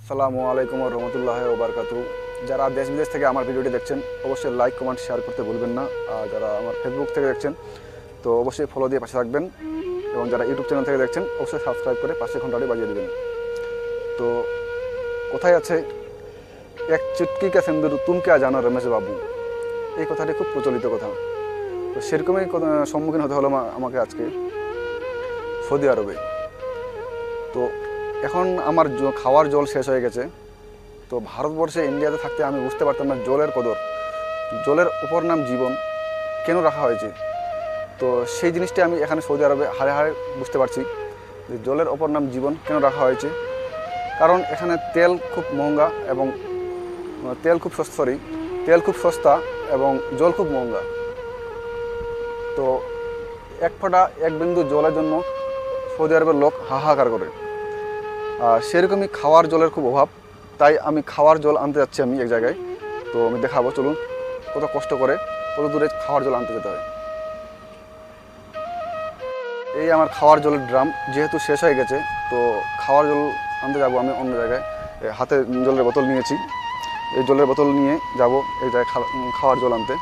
আসসালামু আলাইকুম ওয়া রাহমাতুল্লাহি ওয়া বারাকাতুহু। যারা দেশ বিদেশ থেকে আমার ভিডিওটি দেখছেন অবশ্যই লাইক কমেন্ট শেয়ার করতে ভুলবেন না। আর যারা আমার ফেসবুক থেকে দেখছেন তো অবশ্যই ফলো দিয়ে পাশে থাকবেন, এবং যারা ইউটিউব চ্যানেল থেকে দেখছেন অবশ্যই সাবস্ক্রাইব করে পাশে ঘন্টাটি বাজিয়ে দেবেন। তো কোথায় আছে এক চুটকি কা সিন্দুর তুম ক্যা জানো রমেশ বাবু, এই কথাটি খুব প্রচলিত কথা। তো সেরকমই সম্মুখীন হতে হলো আমাকে আজকে সৌদি আরবে। তো এখন আমার খাওয়ার জল শেষ হয়ে গেছে। তো ভারতবর্ষে ইন্ডিয়াতে থাকতে আমি বুঝতে পারতাম না জলের কদর, জলের উপর নাম জীবন কেন রাখা হয়েছে। তো সেই জিনিসটি আমি এখানে সৌদি আরবে হারে হারে বুঝতে পারছি যে জলের ওপর নাম জীবন কেন রাখা হয়েছে। কারণ এখানে তেল খুব মহঙ্গা এবং তেল খুব সস্তা এবং জল খুব মহঙ্গা। তো এক ফোঁটা এক বিন্দু জলের জন্য সৌদি আরবের লোক হাহাকার করে। আর সেরকমই খাওয়ার জলের খুব অভাব, তাই আমি খাওয়ার জল আনতে যাচ্ছি আমি এক জায়গায়। তো আমি দেখাবো, চলুন কত কষ্ট করে কত দূরে খাওয়ার জল আনতে যেতে হয়। এই আমার খাওয়ার জলের ড্রাম যেহেতু শেষ হয়ে গেছে, তো খাওয়ার জল আনতে যাব আমি অন্য জায়গায়। হাতে জলের বোতল নিয়েছি, এই জলের বোতল নিয়ে যাব এই জায়গায় খাওয়ার জল আনতে।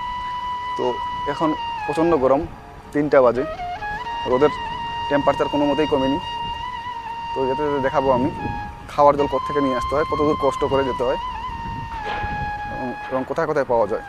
তো এখন প্রচণ্ড গরম, 3টা বাজে, রোদের টেম্পারেচার কোনো মতেই কমেনি। তো যেতে যেতে দেখাবো আমি খাওয়ার জল কোত্থেকে নিয়ে আসতে হয়, কত দূর কষ্ট করে যেতে হয় এবং কোথায় কোথায় পাওয়া যায়।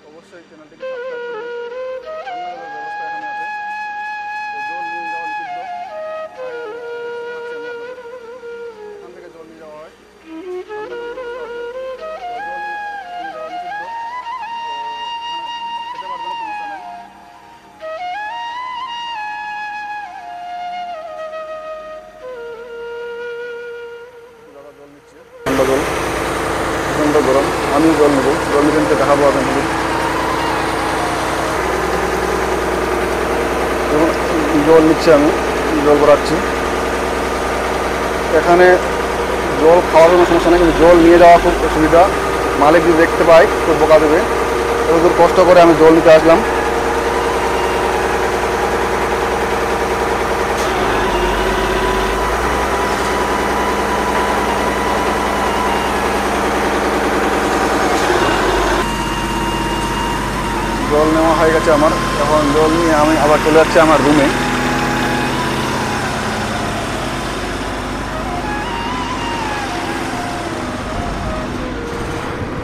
অবশ্যই চ্যানেলটিকে সাবস্ক্রাইব করবেন। রান্নার ব্যবস্থা এখানে আছে। জল নিয়ে যাওয়া নিষিদ্ধ, তাই আমি দেখাচ্ছি আমি আপনাদের। এখান থেকে জল নিয়ে যাওয়া হয়, জল নিয়ে যাওয়া নিষিদ্ধ। তো খেতে পারবেন, সমস্যা নেই। দাদা জল নিচ্ছে, ঠান্ডা জল, প্রচণ্ড গরম। আমিও জল নেবো, জল নিতে দেখাবো আপনাদের। জল নিচ্ছে, আমি জল ভরাচ্ছি। এখানে জল খাওয়ার কোনো সমস্যা নেই, কিন্তু জল নিয়ে যাওয়া খুব অসুবিধা। মালিক যদি দেখতে পায় খুব বোকা দেবে। এত দূর কষ্ট করে আমি জল নিতে আসলাম। জল নেওয়া হয়ে গেছে আমার। এখন জল নিয়ে আমি আবার চলে যাচ্ছি আমার রুমে।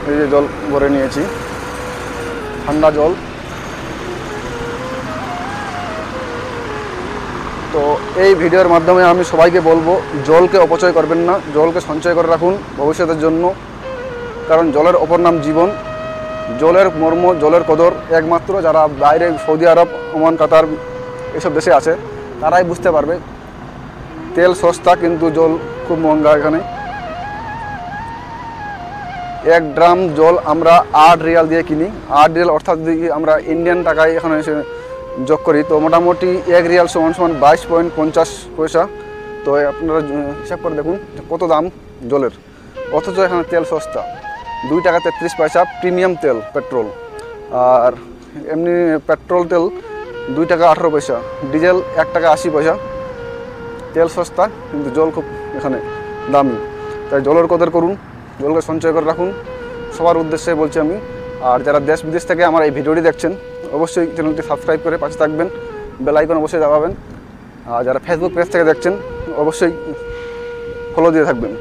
এই যে জল ভরে নিয়েছি, ঠান্ডা জল। তো এই ভিডিওর মাধ্যমে আমি সবাইকে বলবো জলকে অপচয় করবেন না, জলকে সঞ্চয় করে রাখুন ভবিষ্যতের জন্য। কারণ জলের অপর নাম জীবন। জলের মর্ম, জলের কদর একমাত্র যারা বাইরে সৌদি আরব, ওমান, কাতার এসব দেশে আছে তারাই বুঝতে পারবে। তেল সস্তা কিন্তু জল খুব মহঙ্গা। এখানে 1 ড্রাম জল আমরা 8 রিয়াল দিয়ে কিনি। 8 রিয়াল অর্থাৎ যদি আমরা ইন্ডিয়ান টাকায় এখানে এসে যোগ করি তো মোটামুটি 1 রিয়াল সমান 22.50 পয়সা। তো আপনারা হিসাব করে দেখুন কত দাম জলের, অথচ এখানে তেল সস্তা। 2 টাকা 33 পয়সা প্রিমিয়াম তেল, পেট্রোল। আর এমনি পেট্রোল তেল 2 টাকা 18 পয়সা, ডিজেল 1 টাকা 80 পয়সা। তেল সস্তা কিন্তু জল খুব এখানে দামি। তাই জলের কদর করুন, জলকে সঞ্চয় করে রাখুন, সবার উদ্দেশ্যে বলছি আমি। আর যারা দেশ বিদেশ থেকে আমার এই ভিডিওটি দেখছেন অবশ্যই চ্যানেলটি সাবস্ক্রাইব করে পাশে থাকবেন, বেল আইকন অবশ্যই দাবাবেন। আর যারা ফেসবুক পেজ থেকে দেখছেন অবশ্যই ফলো দিয়ে থাকবেন।